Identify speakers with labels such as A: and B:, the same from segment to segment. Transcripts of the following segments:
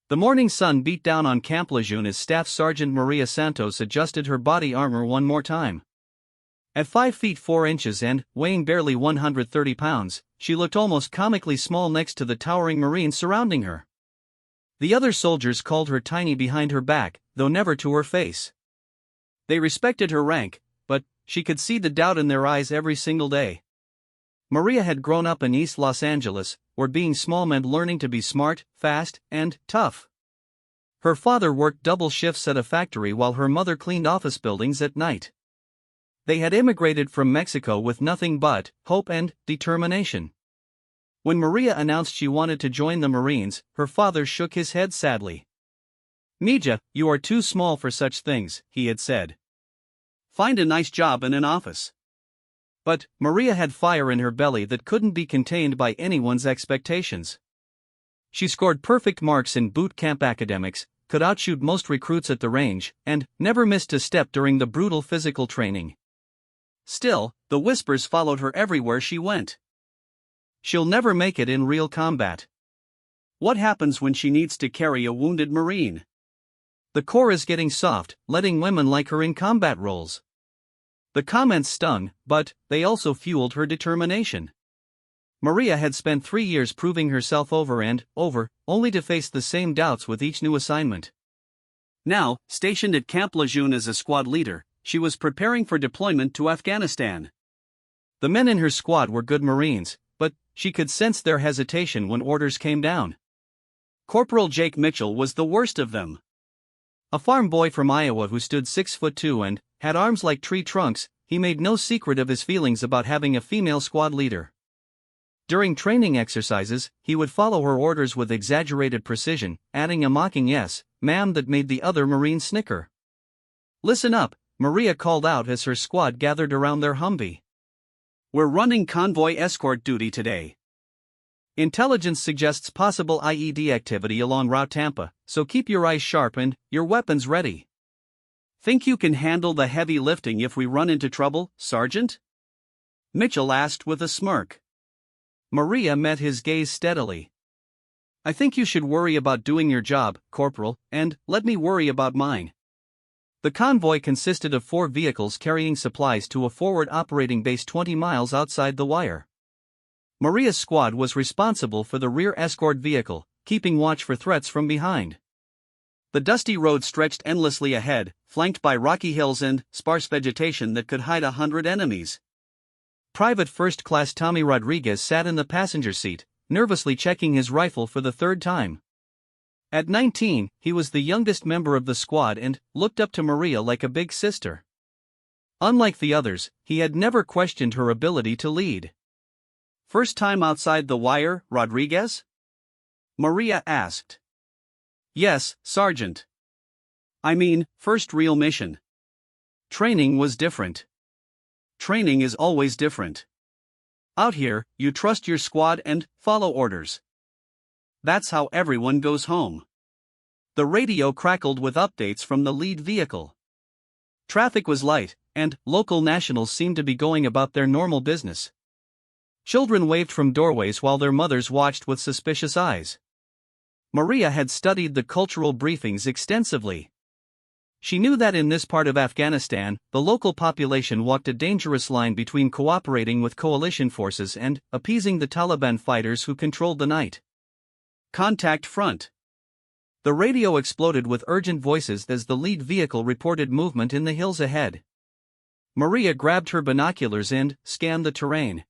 A: The morning sun beat down on Camp Lejeune as Staff Sergeant Maria Santos adjusted her body armor one more time. At 5 feet 4 inches and weighing barely 130 pounds, she looked almost comically small next to the towering Marines surrounding her. The other soldiers called her tiny behind her back, though never to her face. They respected her rank, but she could see the doubt in their eyes every single day. Maria had grown up in East Los Angeles, where being small meant learning to be smart, fast, and tough. Her father worked double shifts at a factory while her mother cleaned office buildings at night. They had immigrated from Mexico with nothing but hope and determination. When Maria announced she wanted to join the Marines, her father shook his head sadly. "Mija, you are too small for such things," he had said. "Find a nice job in an office." But Maria had fire in her belly that couldn't be contained by anyone's expectations. She scored perfect marks in boot camp academics, could outshoot most recruits at the range, and never missed a step during the brutal physical training. Still, the whispers followed her everywhere she went. She'll never make it in real combat. What happens when she needs to carry a wounded Marine? The Corps is getting soft, letting women like her in combat roles. The comments stung, but they also fueled her determination. Maria had spent 3 years proving herself over and over, only to face the same doubts with each new assignment. Now, stationed at Camp Lejeune as a squad leader, she was preparing for deployment to Afghanistan. The men in her squad were good Marines, but she could sense their hesitation when orders came down. Corporal Jake Mitchell was the worst of them. A farm boy from Iowa who stood 6'2" and had arms like tree trunks, he made no secret of his feelings about having a female squad leader. During training exercises, he would follow her orders with exaggerated precision, adding a mocking "yes, ma'am" that made the other Marines snicker. "Listen up," Maria called out as her squad gathered around their Humvee. "We're running convoy escort duty today. Intelligence suggests possible IED activity along Route Tampa, so keep your eyes sharp and your weapons ready. Think you can handle the heavy lifting if we run into trouble, Sergeant?" Mitchell asked with a smirk. Maria met his gaze steadily. "I think you should worry about doing your job, Corporal, and let me worry about mine." The convoy consisted of 4 vehicles carrying supplies to a forward operating base 20 miles outside the wire. Maria's squad was responsible for the rear escort vehicle, keeping watch for threats from behind. The dusty road stretched endlessly ahead, flanked by rocky hills and sparse vegetation that could hide 100 enemies. Private First Class Tommy Rodriguez sat in the passenger seat, nervously checking his rifle for the 3rd time. At 19, he was the youngest member of the squad and looked up to Maria like a big sister. Unlike the others, he had never questioned her ability to lead. "First time outside the wire, Rodriguez?" Maria asked. "Yes, Sergeant. I mean, first real mission. Training was different. Training is always different. Out here, you trust your squad and follow orders. That's how everyone goes home." The radio crackled with updates from the lead vehicle. Traffic was light, and local nationals seemed to be going about their normal business. Children waved from doorways while their mothers watched with suspicious eyes. Maria had studied the cultural briefings extensively. She knew that in this part of Afghanistan, the local population walked a dangerous line between cooperating with coalition forces and appeasing the Taliban fighters who controlled the night. "Contact front." The radio exploded with urgent voices as the lead vehicle reported movement in the hills ahead. Maria grabbed her binoculars and scanned the terrain.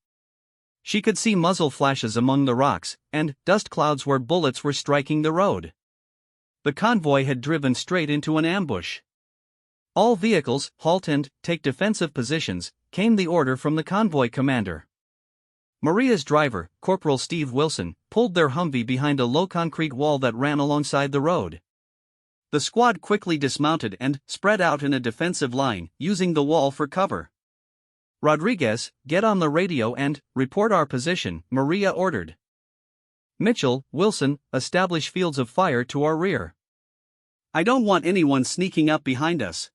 A: She could see muzzle flashes among the rocks, and dust clouds where bullets were striking the road. The convoy had driven straight into an ambush. "All vehicles, halt and take defensive positions," came the order from the convoy commander. Maria's driver, Corporal Steve Wilson, pulled their Humvee behind a low concrete wall that ran alongside the road. The squad quickly dismounted and spread out in a defensive line, using the wall for cover. "Rodriguez, get on the radio and report our position," Maria ordered. "Mitchell, Wilson, establish fields of fire to our rear. I don't want anyone sneaking up behind us."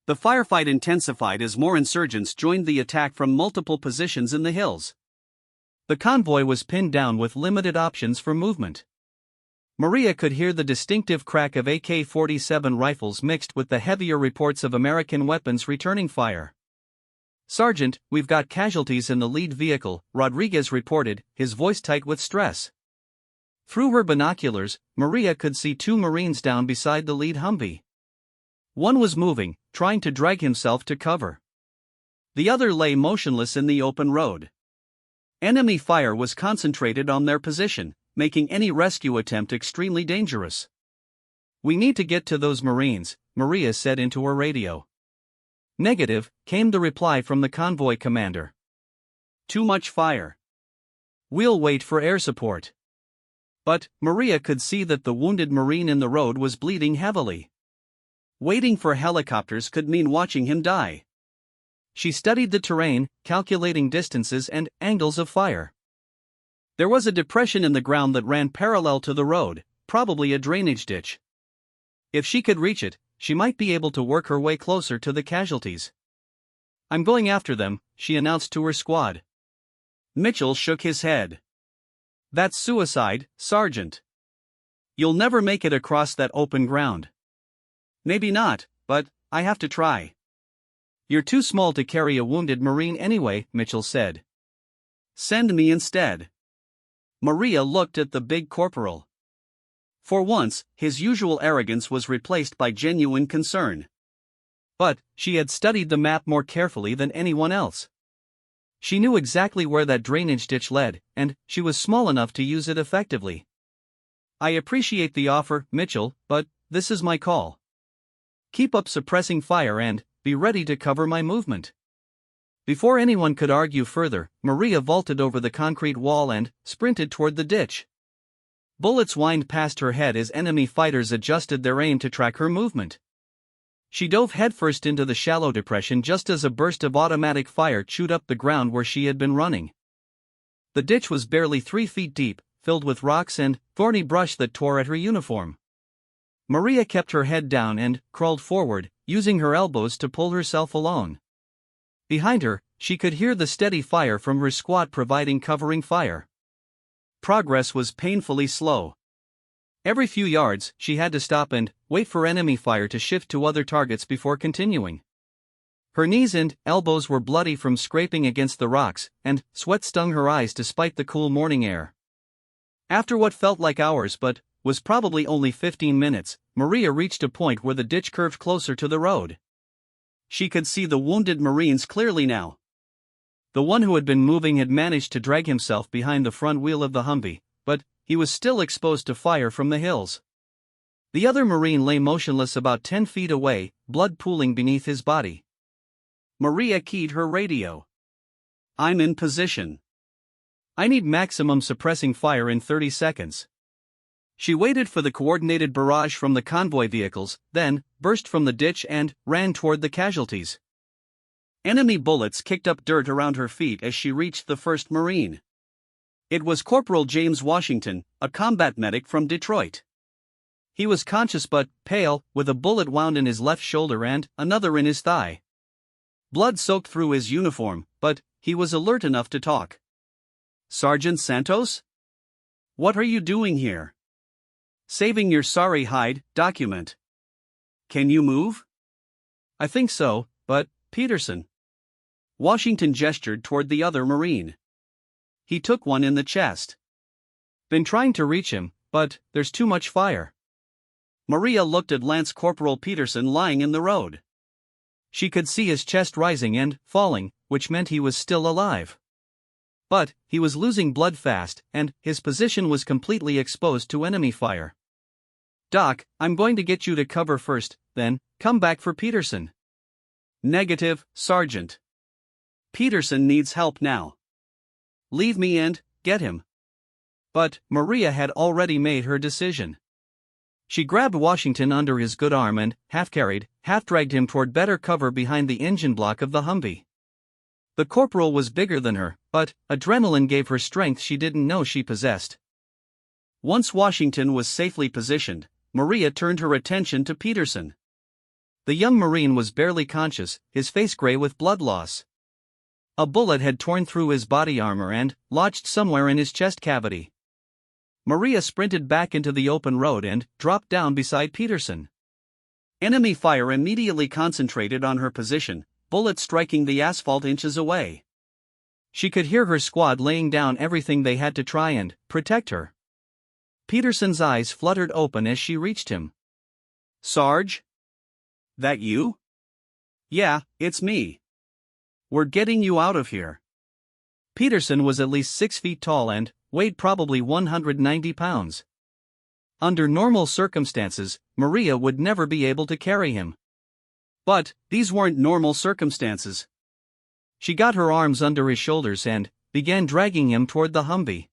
A: The firefight intensified as more insurgents joined the attack from multiple positions in the hills. The convoy was pinned down with limited options for movement. Maria could hear the distinctive crack of AK-47 rifles mixed with the heavier reports of American weapons returning fire. "Sergeant, we've got casualties in the lead vehicle," Rodriguez reported, his voice tight with stress. Through her binoculars, Maria could see two Marines down beside the lead Humvee. One was moving, trying to drag himself to cover. The other lay motionless in the open road. Enemy fire was concentrated on their position, making any rescue attempt extremely dangerous. "We need to get to those Marines," Maria said into her radio. "Negative," came the reply from the convoy commander. "Too much fire. We'll wait for air support." But Maria could see that the wounded Marine in the road was bleeding heavily. Waiting for helicopters could mean watching him die. She studied the terrain, calculating distances and angles of fire. There was a depression in the ground that ran parallel to the road, probably a drainage ditch. If she could reach it, she might be able to work her way closer to the casualties. "I'm going after them," she announced to her squad. Mitchell shook his head. "That's suicide, Sergeant. You'll never make it across that open ground." "Maybe not, but I have to try." "You're too small to carry a wounded Marine anyway," Mitchell said. "Send me instead." Maria looked at the big corporal. For once, his usual arrogance was replaced by genuine concern. But she had studied the map more carefully than anyone else. She knew exactly where that drainage ditch led, and she was small enough to use it effectively. "I appreciate the offer, Mitchell, but this is my call. Keep up suppressing fire and be ready to cover my movement." Before anyone could argue further, Maria vaulted over the concrete wall and sprinted toward the ditch. Bullets whined past her head as enemy fighters adjusted their aim to track her movement. She dove headfirst into the shallow depression just as a burst of automatic fire chewed up the ground where she had been running. The ditch was barely 3 feet deep, filled with rocks and thorny brush that tore at her uniform. Maria kept her head down and crawled forward, using her elbows to pull herself along. Behind her, she could hear the steady fire from her squad providing covering fire. Progress was painfully slow. Every few yards, she had to stop and wait for enemy fire to shift to other targets before continuing. Her knees and elbows were bloody from scraping against the rocks, and sweat stung her eyes despite the cool morning air. After what felt like hours but was probably only 15 minutes, Maria reached a point where the ditch curved closer to the road. She could see the wounded Marines clearly now. The one who had been moving had managed to drag himself behind the front wheel of the Humvee, but he was still exposed to fire from the hills. The other Marine lay motionless about 10 feet away, blood pooling beneath his body. Maria keyed her radio. "I'm in position. I need maximum suppressing fire in 30 seconds. She waited for the coordinated barrage from the convoy vehicles, then burst from the ditch and ran toward the casualties. Enemy bullets kicked up dirt around her feet as she reached the first Marine. It was Corporal James Washington, a combat medic from Detroit. He was conscious but pale, with a bullet wound in his left shoulder and another in his thigh. Blood soaked through his uniform, but he was alert enough to talk. "Sergeant Santos? What are you doing here?" "Saving your sorry hide, document." "Can you move?" "I think so, but, Peterson." Washington gestured toward the other Marine. He took one in the chest. "Been trying to reach him, but there's too much fire." Maria looked at Lance Corporal Peterson lying in the road. She could see his chest rising and falling, which meant he was still alive. But he was losing blood fast, and his position was completely exposed to enemy fire. "Doc, I'm going to get you to cover first, then come back for Peterson." "Negative, Sergeant. Peterson needs help now. Leave me and get him." But Maria had already made her decision. She grabbed Washington under his good arm and half-carried, half-dragged him toward better cover behind the engine block of the Humvee. The corporal was bigger than her, but adrenaline gave her strength she didn't know she possessed. Once Washington was safely positioned, Maria turned her attention to Peterson. The young Marine was barely conscious, his face gray with blood loss. A bullet had torn through his body armor and lodged somewhere in his chest cavity. Maria sprinted back into the open road and dropped down beside Peterson. Enemy fire immediately concentrated on her position, bullets striking the asphalt inches away. She could hear her squad laying down everything they had to try and protect her. Peterson's eyes fluttered open as she reached him. "Sarge? That you?" "Yeah, it's me. We're getting you out of here." Peterson was at least 6 feet tall and weighed probably 190 pounds. Under normal circumstances, Maria would never be able to carry him. But these weren't normal circumstances. She got her arms under his shoulders and began dragging him toward the Humvee.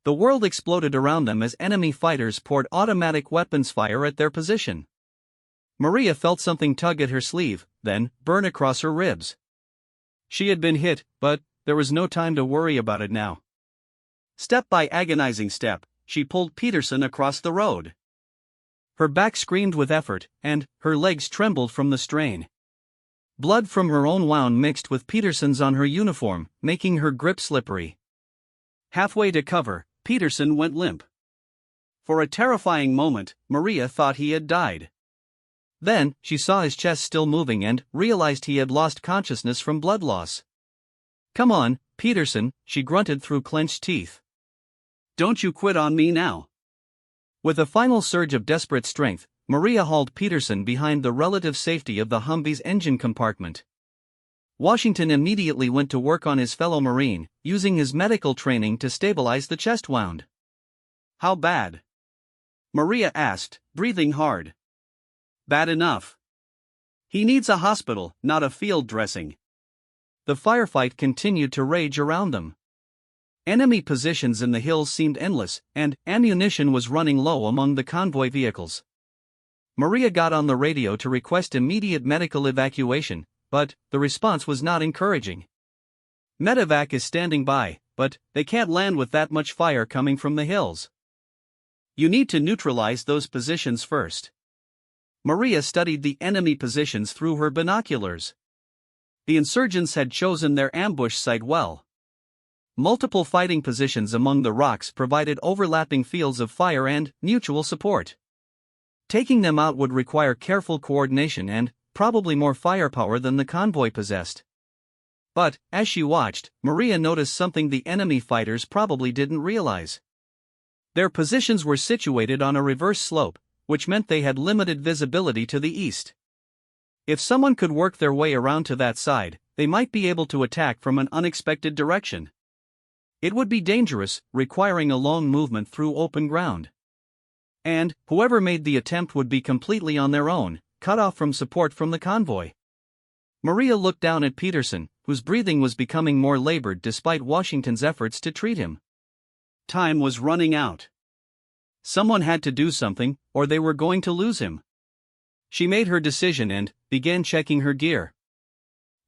A: The world exploded around them as enemy fighters poured automatic weapons fire at their position. Maria felt something tug at her sleeve, then burn across her ribs. She had been hit, but there was no time to worry about it now. Step by agonizing step, she pulled Peterson across the road. Her back screamed with effort, and her legs trembled from the strain. Blood from her own wound mixed with Peterson's on her uniform, making her grip slippery. Halfway to cover, Peterson went limp. For a terrifying moment, Maria thought he had died. Then, she saw his chest still moving and realized he had lost consciousness from blood loss. "Come on, Peterson," she grunted through clenched teeth. "Don't you quit on me now." With a final surge of desperate strength, Maria hauled Peterson behind the relative safety of the Humvee's engine compartment. Washington immediately went to work on his fellow Marine, using his medical training to stabilize the chest wound. "How bad?" Maria asked, breathing hard. "Bad enough. He needs a hospital, not a field dressing." The firefight continued to rage around them. Enemy positions in the hills seemed endless, and ammunition was running low among the convoy vehicles. Maria got on the radio to request immediate medical evacuation, but the response was not encouraging. "Medevac is standing by, but they can't land with that much fire coming from the hills. You need to neutralize those positions first." Maria studied the enemy positions through her binoculars. The insurgents had chosen their ambush site well. Multiple fighting positions among the rocks provided overlapping fields of fire and mutual support. Taking them out would require careful coordination and probably more firepower than the convoy possessed. But, as she watched, Maria noticed something the enemy fighters probably didn't realize. Their positions were situated on a reverse slope, which meant they had limited visibility to the east. If someone could work their way around to that side, they might be able to attack from an unexpected direction. It would be dangerous, requiring a long movement through open ground. And whoever made the attempt would be completely on their own, cut off from support from the convoy. Maria looked down at Peterson, whose breathing was becoming more labored despite Washington's efforts to treat him. Time was running out. Someone had to do something, or they were going to lose him. She made her decision and began checking her gear.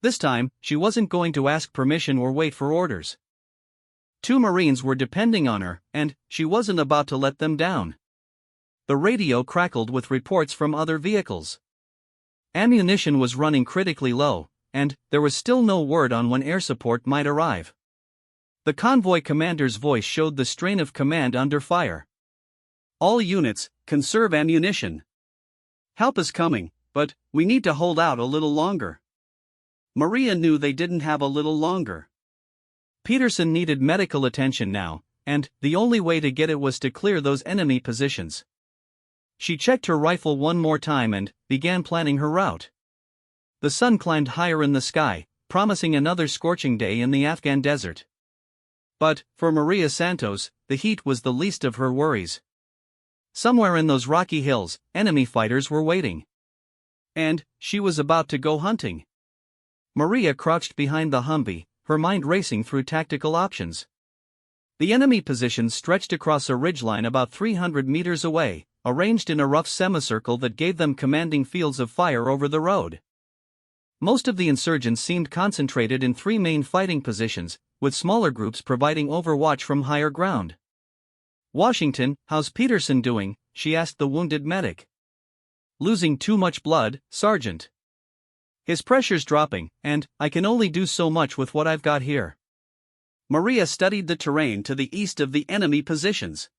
A: This time, she wasn't going to ask permission or wait for orders. 2 Marines were depending on her, and she wasn't about to let them down. The radio crackled with reports from other vehicles. Ammunition was running critically low, and there was still no word on when air support might arrive. The convoy commander's voice showed the strain of command under fire. "All units, conserve ammunition. Help is coming, but we need to hold out a little longer." Maria knew they didn't have a little longer. Peterson needed medical attention now, and the only way to get it was to clear those enemy positions. She checked her rifle one more time and began planning her route. The sun climbed higher in the sky, promising another scorching day in the Afghan desert. But, for Maria Santos, the heat was the least of her worries. Somewhere in those rocky hills, enemy fighters were waiting. And she was about to go hunting. Maria crouched behind the Humvee, her mind racing through tactical options. The enemy positions stretched across a ridgeline about 300 meters away, arranged in a rough semicircle that gave them commanding fields of fire over the road. Most of the insurgents seemed concentrated in 3 main fighting positions, with smaller groups providing overwatch from higher ground. "Washington, how's Peterson doing?" she asked the wounded medic. "Losing too much blood, Sergeant. His pressure's dropping, and I can only do so much with what I've got here." Maria studied the terrain to the east of the enemy positions.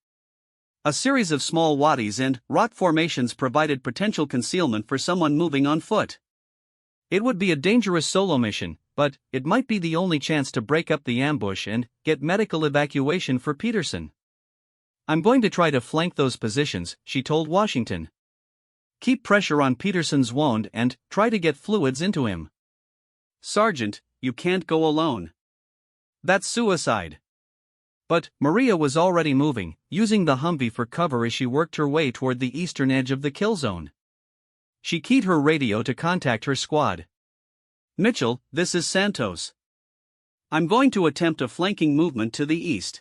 A: A series of small wadis and rock formations provided potential concealment for someone moving on foot. It would be a dangerous solo mission, but it might be the only chance to break up the ambush and get medical evacuation for Peterson. "I'm going to try to flank those positions," she told Washington. "Keep pressure on Peterson's wound and try to get fluids into him." "Sergeant, you can't go alone. That's suicide." But Maria was already moving, using the Humvee for cover as she worked her way toward the eastern edge of the kill zone. She keyed her radio to contact her squad. "Mitchell, this is Santos. I'm going to attempt a flanking movement to the east.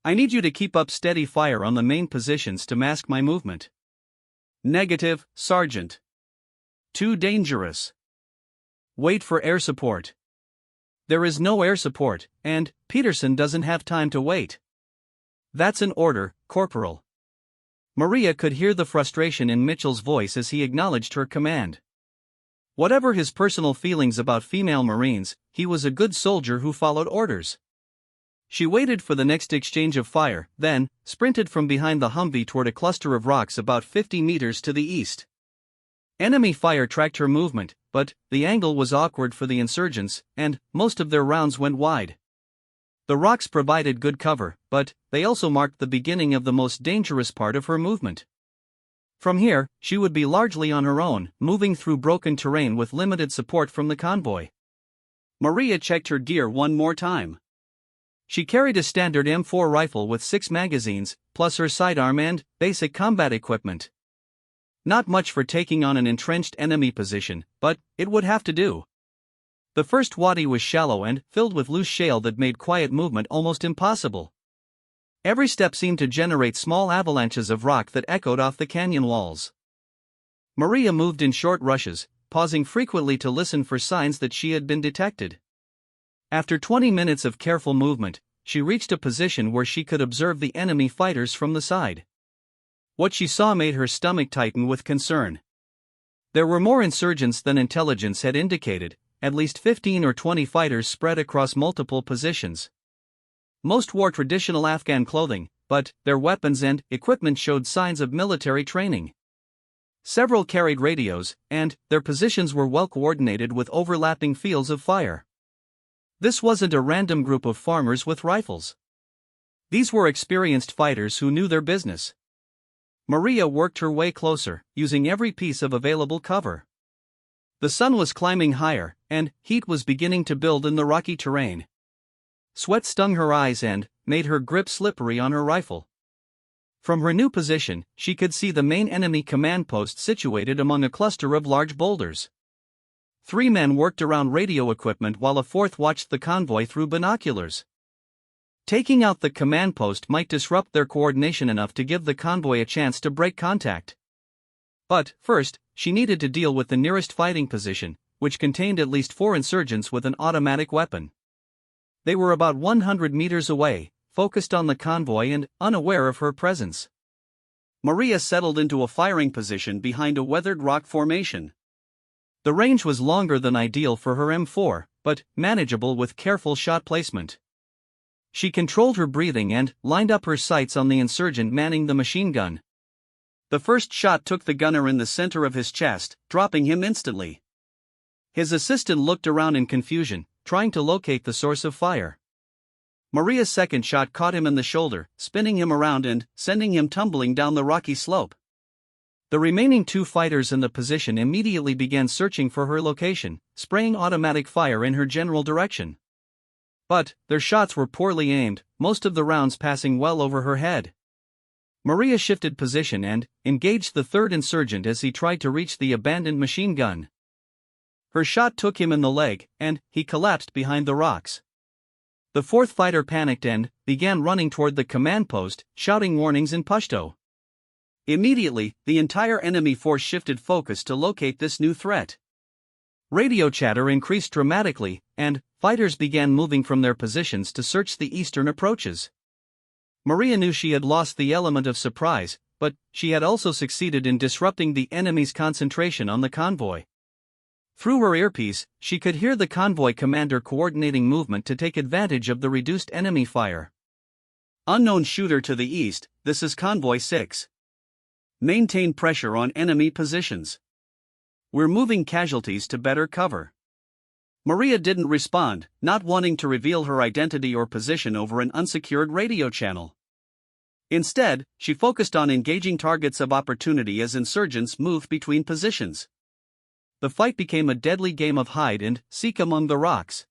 A: I need you to keep up steady fire on the main positions to mask my movement." "Negative, Sergeant. Too dangerous. Wait for air support." "There is no air support, and Peterson doesn't have time to wait." "That's an order, Corporal." Maria could hear the frustration in Mitchell's voice as he acknowledged her command. Whatever his personal feelings about female Marines, he was a good soldier who followed orders. She waited for the next exchange of fire, then sprinted from behind the Humvee toward a cluster of rocks about 50 meters to the east. Enemy fire tracked her movement, but the angle was awkward for the insurgents, and most of their rounds went wide. The rocks provided good cover, but they also marked the beginning of the most dangerous part of her movement. From here, she would be largely on her own, moving through broken terrain with limited support from the convoy. Maria checked her gear one more time. She carried a standard M4 rifle with 6 magazines, plus her sidearm and basic combat equipment. Not much for taking on an entrenched enemy position, but it would have to do. The first wadi was shallow and filled with loose shale that made quiet movement almost impossible. Every step seemed to generate small avalanches of rock that echoed off the canyon walls. Maria moved in short rushes, pausing frequently to listen for signs that she had been detected. After 20 minutes of careful movement, she reached a position where she could observe the enemy fighters from the side. What she saw made her stomach tighten with concern. There were more insurgents than intelligence had indicated, at least 15 or 20 fighters spread across multiple positions. Most wore traditional Afghan clothing, but their weapons and equipment showed signs of military training. Several carried radios, and their positions were well coordinated with overlapping fields of fire. This wasn't a random group of farmers with rifles. These were experienced fighters who knew their business. Maria worked her way closer, using every piece of available cover. The sun was climbing higher, and heat was beginning to build in the rocky terrain. Sweat stung her eyes and made her grip slippery on her rifle. From her new position, she could see the main enemy command post situated among a cluster of large boulders. 3 men worked around radio equipment while a 4th watched the convoy through binoculars. Taking out the command post might disrupt their coordination enough to give the convoy a chance to break contact. But first, she needed to deal with the nearest fighting position, which contained at least 4 insurgents with an automatic weapon. They were about 100 meters away, focused on the convoy and unaware of her presence. Maria settled into a firing position behind a weathered rock formation. The range was longer than ideal for her M4, but manageable with careful shot placement. She controlled her breathing and lined up her sights on the insurgent manning the machine gun. The first shot took the gunner in the center of his chest, dropping him instantly. His assistant looked around in confusion, trying to locate the source of fire. Maria's second shot caught him in the shoulder, spinning him around and sending him tumbling down the rocky slope. The remaining 2 fighters in the position immediately began searching for her location, spraying automatic fire in her general direction. But their shots were poorly aimed, most of the rounds passing well over her head. Maria shifted position and engaged the 3rd insurgent as he tried to reach the abandoned machine gun. Her shot took him in the leg, and he collapsed behind the rocks. The 4th fighter panicked and began running toward the command post, shouting warnings in Pashto. Immediately, the entire enemy force shifted focus to locate this new threat. Radio chatter increased dramatically, and fighters began moving from their positions to search the eastern approaches. Maria knew she had lost the element of surprise, but she had also succeeded in disrupting the enemy's concentration on the convoy. Through her earpiece, she could hear the convoy commander coordinating movement to take advantage of the reduced enemy fire. Unknown shooter to the east, this is Convoy 6. Maintain pressure on enemy positions. We're moving casualties to better cover. Maria didn't respond, not wanting to reveal her identity or position over an unsecured radio channel. Instead, she focused on engaging targets of opportunity as insurgents moved between positions. The fight became a deadly game of hide and seek among the rocks.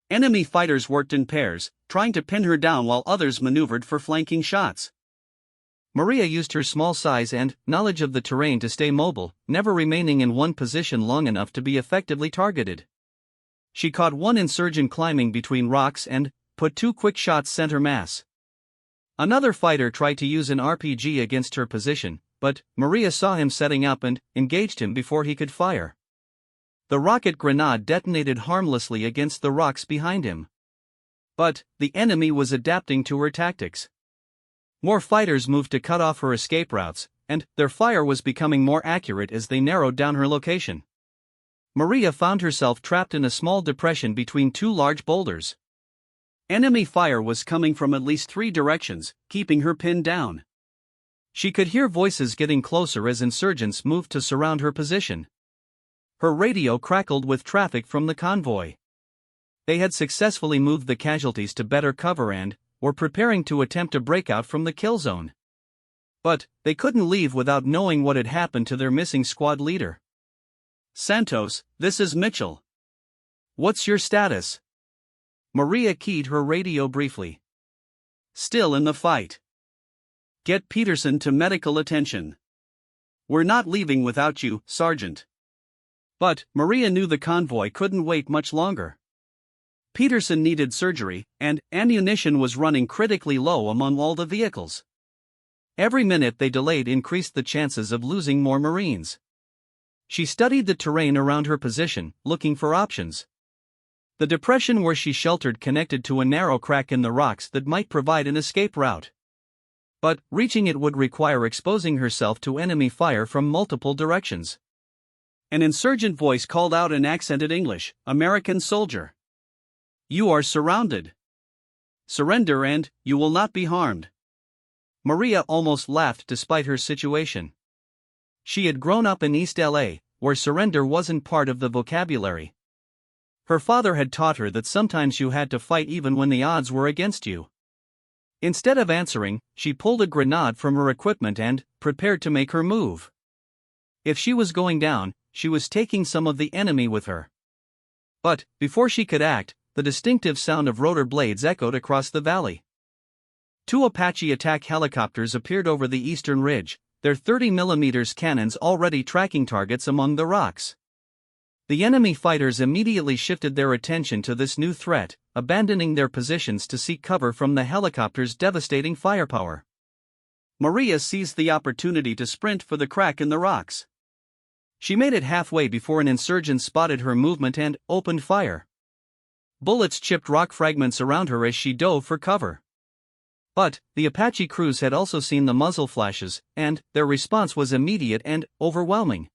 A: Enemy fighters worked in pairs, trying to pin her down while others maneuvered for flanking shots. Maria used her small size and knowledge of the terrain to stay mobile, never remaining in one position long enough to be effectively targeted. She caught one insurgent climbing between rocks and put 2 quick shots center mass. Another fighter tried to use an RPG against her position, but Maria saw him setting up and engaged him before he could fire. The rocket grenade detonated harmlessly against the rocks behind him. But the enemy was adapting to her tactics. More fighters moved to cut off her escape routes, and their fire was becoming more accurate as they narrowed down her location. Maria found herself trapped in a small depression between 2 large boulders. Enemy fire was coming from at least 3 directions, keeping her pinned down. She could hear voices getting closer as insurgents moved to surround her position. Her radio crackled with traffic from the convoy. They had successfully moved the casualties to better cover and were preparing to attempt a breakout from the kill zone. But they couldn't leave without knowing what had happened to their missing squad leader. "Santos, this is Mitchell. What's your status?" Maria keyed her radio briefly. "Still in the fight. Get Peterson to medical attention. We're not leaving without you, Sergeant." But Maria knew the convoy couldn't wait much longer. Peterson needed surgery, and ammunition was running critically low among all the vehicles. Every minute they delayed increased the chances of losing more Marines. She studied the terrain around her position, looking for options. The depression where she sheltered connected to a narrow crack in the rocks that might provide an escape route. But reaching it would require exposing herself to enemy fire from multiple directions. An insurgent voice called out in accented English, "American soldier. You are surrounded. Surrender and you will not be harmed." Maria almost laughed despite her situation. She had grown up in East LA, where surrender wasn't part of the vocabulary. Her father had taught her that sometimes you had to fight even when the odds were against you. Instead of answering, she pulled a grenade from her equipment and prepared to make her move. If she was going down, she was taking some of the enemy with her. But before she could act, the distinctive sound of rotor blades echoed across the valley. 2 Apache attack helicopters appeared over the eastern ridge, their 30mm cannons already tracking targets among the rocks. The enemy fighters immediately shifted their attention to this new threat, abandoning their positions to seek cover from the helicopter's devastating firepower. Maria seized the opportunity to sprint for the crack in the rocks. She made it halfway before an insurgent spotted her movement and opened fire. Bullets chipped rock fragments around her as she dove for cover. But the Apache crews had also seen the muzzle flashes, and their response was immediate and overwhelming.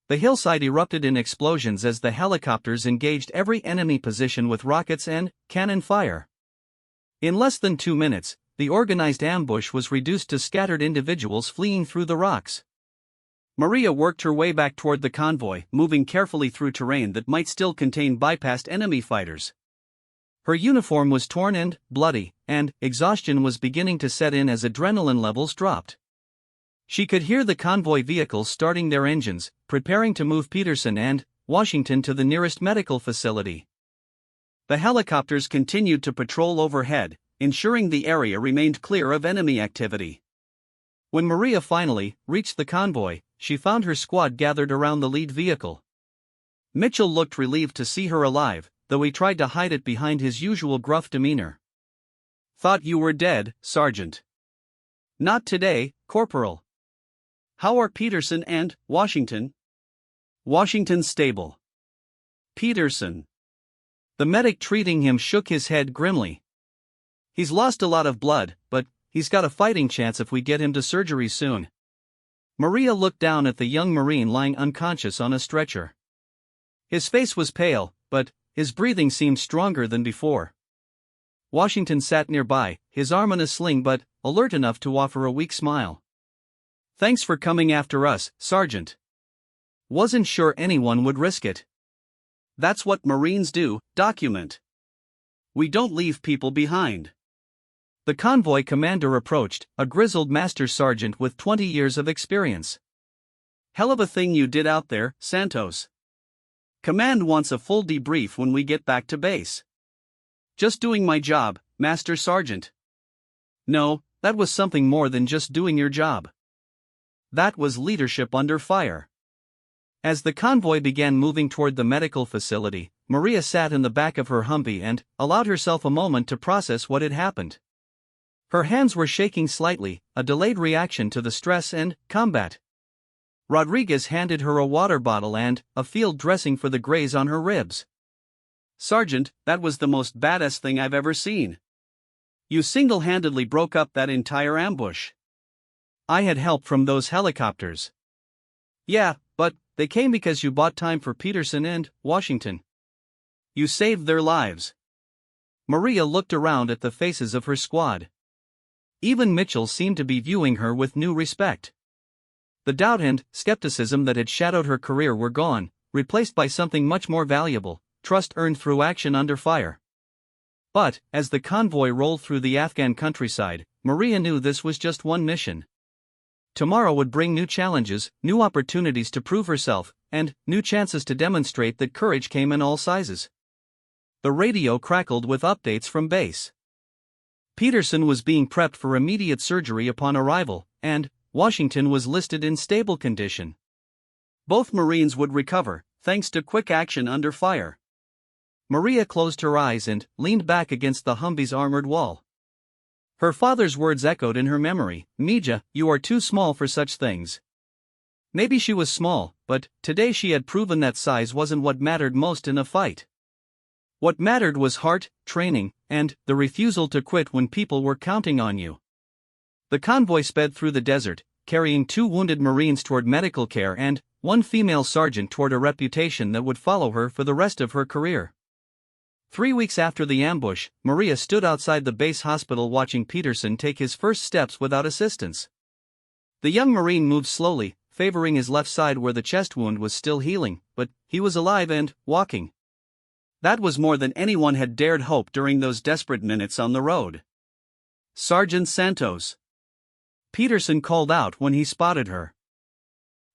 A: The hillside erupted in explosions as the helicopters engaged every enemy position with rockets and cannon fire. In less than 2 minutes, the organized ambush was reduced to scattered individuals fleeing through the rocks. Maria worked her way back toward the convoy, moving carefully through terrain that might still contain bypassed enemy fighters. Her uniform was torn and bloody, and exhaustion was beginning to set in as adrenaline levels dropped. She could hear the convoy vehicles starting their engines, preparing to move Peterson and Washington to the nearest medical facility. The helicopters continued to patrol overhead, ensuring the area remained clear of enemy activity. When Maria finally reached the convoy, she found her squad gathered around the lead vehicle. Mitchell looked relieved to see her alive, though he tried to hide it behind his usual gruff demeanor. "Thought you were dead, Sergeant." "Not today, Corporal." "How are Peterson and Washington?" "Washington's stable." "Peterson." The medic treating him shook his head grimly. "He's lost a lot of blood, but he's got a fighting chance if we get him to surgery soon." Maria looked down at the young Marine lying unconscious on a stretcher. His face was pale, but his breathing seemed stronger than before. Washington sat nearby, his arm in a sling but alert enough to offer a weak smile. "Thanks for coming after us, Sergeant. Wasn't sure anyone would risk it." "That's what Marines do, document. We don't leave people behind." The convoy commander approached, a grizzled master sergeant with 20 years of experience. "Hell of a thing you did out there, Santos. Command wants a full debrief when we get back to base." "Just doing my job, Master Sergeant." "No, that was something more than just doing your job. That was leadership under fire." As the convoy began moving toward the medical facility, Maria sat in the back of her Humvee and allowed herself a moment to process what had happened. Her hands were shaking slightly, a delayed reaction to the stress and combat. Rodriguez handed her a water bottle and a field dressing for the graze on her ribs. "Sergeant, that was the most badass thing I've ever seen. You single-handedly broke up that entire ambush." "I had help from those helicopters." "Yeah, but they came because you bought time for Peterson and Washington. You saved their lives." Maria looked around at the faces of her squad. Even Mitchell seemed to be viewing her with new respect. The doubt and skepticism that had shadowed her career were gone, replaced by something much more valuable: trust earned through action under fire. But, as the convoy rolled through the Afghan countryside, Maria knew this was just one mission. Tomorrow would bring new challenges, new opportunities to prove herself, and new chances to demonstrate that courage came in all sizes. The radio crackled with updates from base. Peterson was being prepped for immediate surgery upon arrival, and Washington was listed in stable condition. Both Marines would recover, thanks to quick action under fire. Maria closed her eyes and leaned back against the Humvee's armored wall. Her father's words echoed in her memory: "Mija, you are too small for such things." Maybe she was small, but today she had proven that size wasn't what mattered most in a fight. What mattered was heart, training, and the refusal to quit when people were counting on you. The convoy sped through the desert, carrying 2 wounded Marines toward medical care and 1 female sergeant toward a reputation that would follow her for the rest of her career. 3 weeks after the ambush, Maria stood outside the base hospital watching Peterson take his first steps without assistance. The young Marine moved slowly, favoring his left side where the chest wound was still healing, but he was alive and walking. That was more than anyone had dared hope during those desperate minutes on the road. "Sergeant Santos." Peterson called out when he spotted her.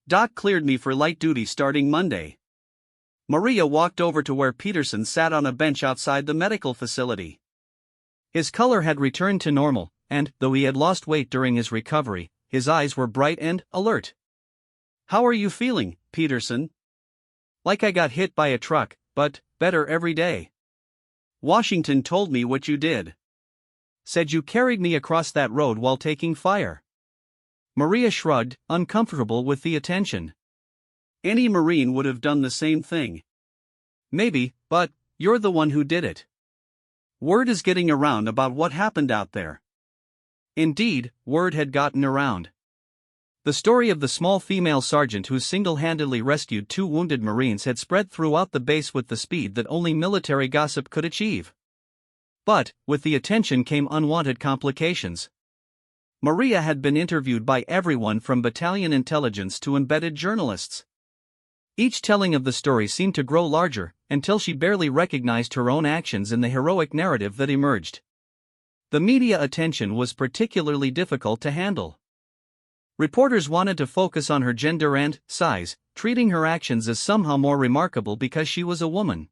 A: "Doc cleared me for light duty starting Monday." Maria walked over to where Peterson sat on a bench outside the medical facility. His color had returned to normal, and, though he had lost weight during his recovery, his eyes were bright and alert. "How are you feeling, Peterson?" "Like I got hit by a truck, but better every day." "Washington told me what you did. Said you carried me across that road while taking fire." Maria shrugged, uncomfortable with the attention. "Any Marine would have done the same thing." "Maybe, but you're the one who did it. Word is getting around about what happened out there." Indeed, word had gotten around. The story of the small female sergeant who single-handedly rescued 2 wounded Marines had spread throughout the base with the speed that only military gossip could achieve. But, with the attention came unwanted complications. Maria had been interviewed by everyone from battalion intelligence to embedded journalists. Each telling of the story seemed to grow larger, until she barely recognized her own actions in the heroic narrative that emerged. The media attention was particularly difficult to handle. Reporters wanted to focus on her gender and size, treating her actions as somehow more remarkable because she was a woman.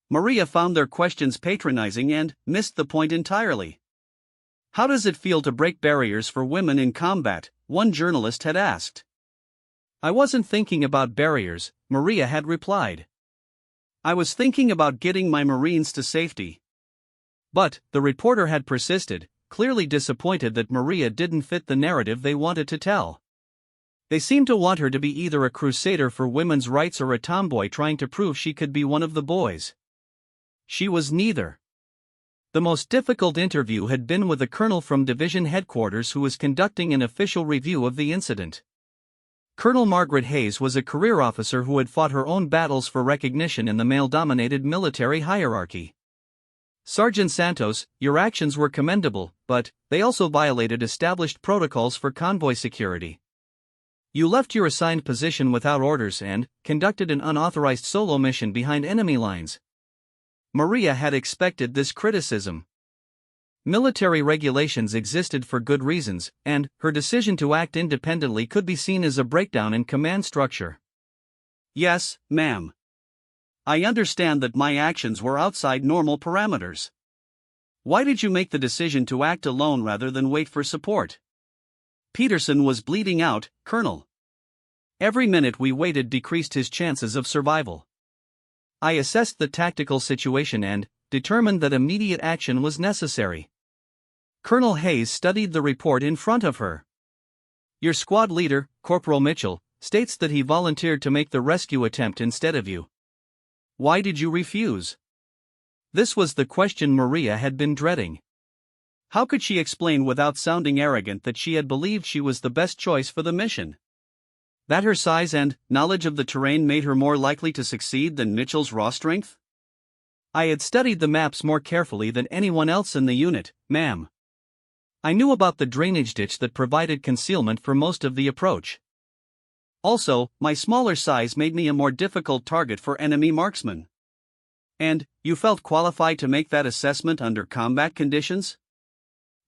A: Maria found their questions patronizing and missed the point entirely. "How does it feel to break barriers for women in combat?" one journalist had asked. "I wasn't thinking about barriers," Maria had replied. "I was thinking about getting my Marines to safety." But, the reporter had persisted, clearly disappointed that Maria didn't fit the narrative they wanted to tell. They seemed to want her to be either a crusader for women's rights or a tomboy trying to prove she could be one of the boys. She was neither. The most difficult interview had been with a colonel from division headquarters who was conducting an official review of the incident. Colonel Margaret Hayes was a career officer who had fought her own battles for recognition in the male-dominated military hierarchy. Sergeant Santos, your actions were commendable, but they also violated established protocols for convoy security. You left your assigned position without orders and conducted an unauthorized solo mission behind enemy lines. Maria had expected this criticism. Military regulations existed for good reasons, and her decision to act independently could be seen as a breakdown in command structure.
B: Yes, ma'am. I understand that my actions were outside normal parameters. Why did you make the decision to act alone rather than wait for support? Peterson was bleeding out, Colonel. Every minute we waited decreased his chances of survival. I assessed the tactical situation and determined that immediate action was necessary. Colonel Hayes studied the report in front of her. Your squad leader, Corporal Mitchell, states that he volunteered to make the rescue attempt instead of you. Why did you refuse? This was the question Maria had been dreading. How could she explain without sounding arrogant that she had believed she was the best choice for the mission? That her size and knowledge of the terrain made her more likely to succeed than Mitchell's raw strength? I had studied the maps more carefully than anyone else in the unit, ma'am. I knew about the drainage ditch that provided concealment for most of the approach. Also, my smaller size made me a more difficult target for enemy marksmen. And, you felt qualified to make that assessment under combat conditions?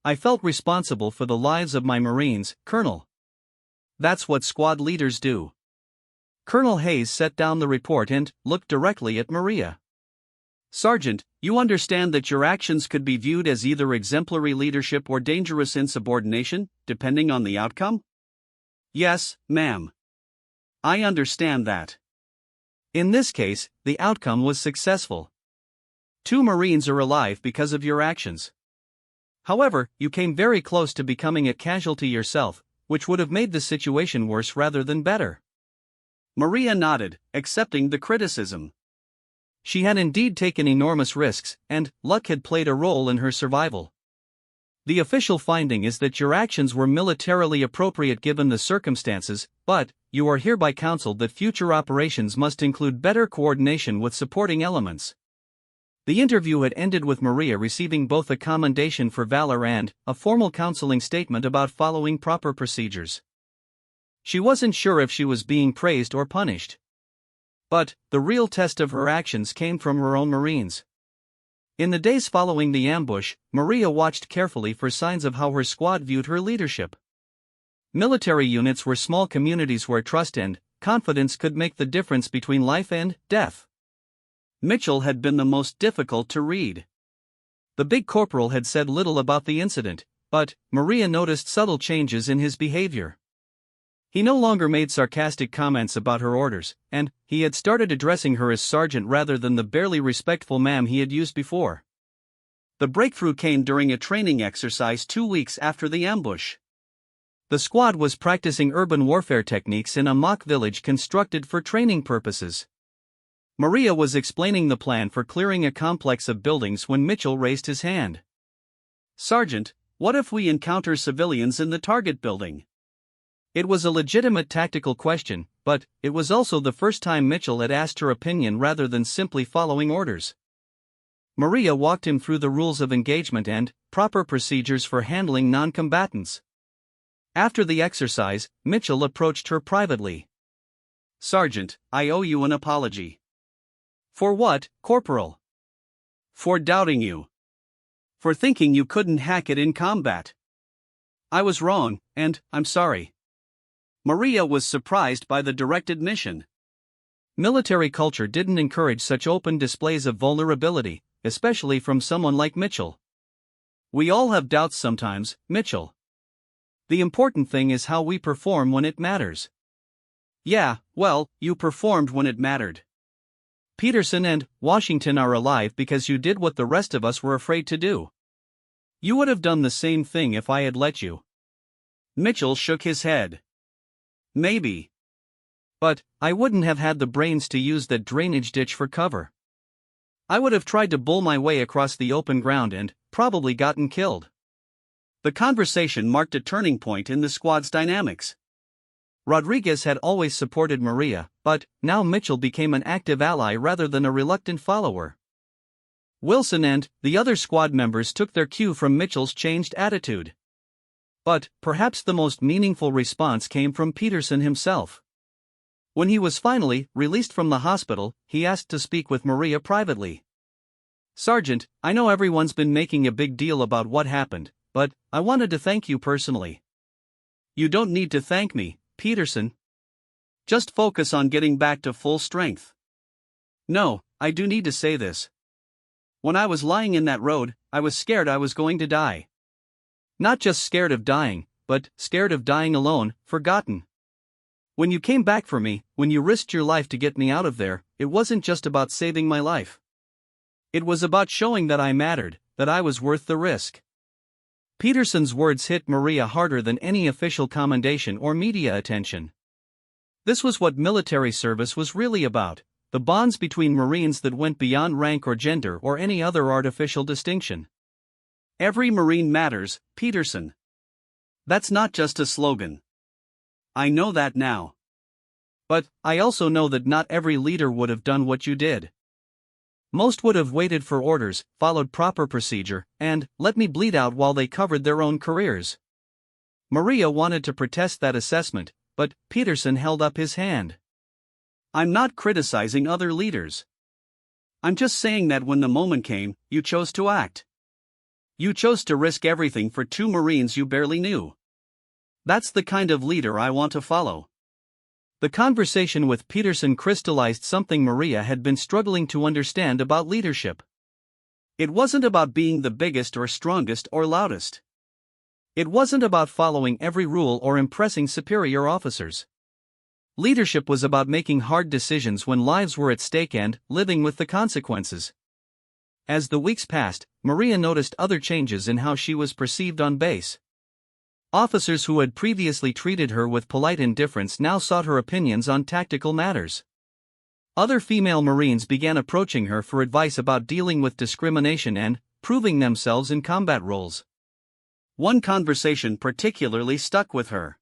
B: I felt responsible for the lives of my Marines, Colonel. That's what squad leaders do. Colonel Hayes set down the report and looked directly at Maria. Sergeant, you understand that your actions could be viewed as either exemplary leadership or dangerous insubordination, depending on the outcome? Yes, ma'am. I understand that. In this case, the outcome was successful. 2 Marines are alive because of your actions. However, you came very close to becoming a casualty yourself, which would have made the situation worse rather than better. Maria nodded, accepting the criticism. She had indeed taken enormous risks, and luck had played a role in her survival. The official finding is that your actions were militarily appropriate given the circumstances, but you are hereby counseled that future operations must include better coordination with supporting elements. The interview had ended with Maria receiving both a commendation for valor and a formal counseling statement about following proper procedures. She wasn't sure if she was being praised or punished. But the real test of her actions came from her own Marines. In the days following the ambush, Maria watched carefully for signs of how her squad viewed her leadership. Military units were small communities where trust and confidence could make the difference between life and death. Mitchell had been the most difficult to read. The big corporal had said little about the incident, but Maria noticed subtle changes in his behavior. He no longer made sarcastic comments about her orders, and he had started addressing her as sergeant rather than the barely respectful ma'am he had used before. The breakthrough came during a training exercise 2 weeks after the ambush. The squad was practicing urban warfare techniques in a mock village constructed for training purposes. Maria was explaining the plan for clearing a complex of buildings when Mitchell raised his hand. Sergeant, what if we encounter civilians in the target building? It was a legitimate tactical question, but it was also the first time Mitchell had asked her opinion rather than simply following orders. Maria walked him through the rules of engagement and proper procedures for handling non-combatants. After the exercise, Mitchell approached her privately. Sergeant, I owe you an apology. For what, Corporal? For doubting you. For thinking you couldn't hack it in combat. I was wrong, and I'm sorry. Maria was surprised by the direct admission. Military culture didn't encourage such open displays of vulnerability, especially from someone like Mitchell. We all have doubts sometimes, Mitchell. The important thing is how we perform when it matters. Yeah, well, you performed when it mattered. Peterson and Washington are alive because you did what the rest of us were afraid to do. You would have done the same thing if I had let you. Mitchell shook his head. Maybe. But I wouldn't have had the brains to use that drainage ditch for cover. I would have tried to bull my way across the open ground and probably gotten killed. The conversation marked a turning point in the squad's dynamics. Rodriguez had always supported Maria, but now Mitchell became an active ally rather than a reluctant follower.
A: Wilson and the other squad members took their cue from Mitchell's changed attitude. But perhaps the most meaningful response came from Peterson himself. When he was finally released from the hospital, he asked to speak with Maria privately. "Sergeant, I know everyone's been making a big deal about what happened, but I wanted to thank you personally."
B: "You don't need to thank me, Peterson. Just focus on getting back to full strength." "No, I do need to say this. When I was lying in that road, I was scared I was going to die. Not just scared of dying, but scared of dying alone, forgotten. When you came back for me, when you risked your life to get me out of there, it wasn't just about saving my life. It was about showing that I mattered, that I was worth the risk." Peterson's words hit Maria harder than any official commendation or media attention. This was what military service was really about, the bonds between Marines that went beyond rank or gender or any other artificial distinction. "Every Marine matters, Peterson. That's not just a slogan. I know that now.
A: But I also know that not every leader would have done what you did. Most would have waited for orders, followed proper procedure, and let me bleed out while they covered their own careers." Maria wanted to protest that assessment, but Peterson held up his hand.
B: "I'm not criticizing other leaders. I'm just saying that when the moment came, you chose to act. You chose to risk everything for two Marines you barely knew. That's the kind of leader I want to follow."
A: The conversation with Peterson crystallized something Maria had been struggling to understand about leadership.
B: It wasn't about being the biggest or strongest or loudest.
A: It wasn't about following every rule or impressing superior officers. Leadership was about making hard decisions when lives were at stake and living with the consequences. As the weeks passed, Maria noticed other changes in how she was perceived on base. Officers who had previously treated her with polite indifference now sought her opinions on tactical matters. Other female Marines began approaching her for advice about dealing with discrimination and proving themselves in combat roles.
B: One conversation particularly stuck with her.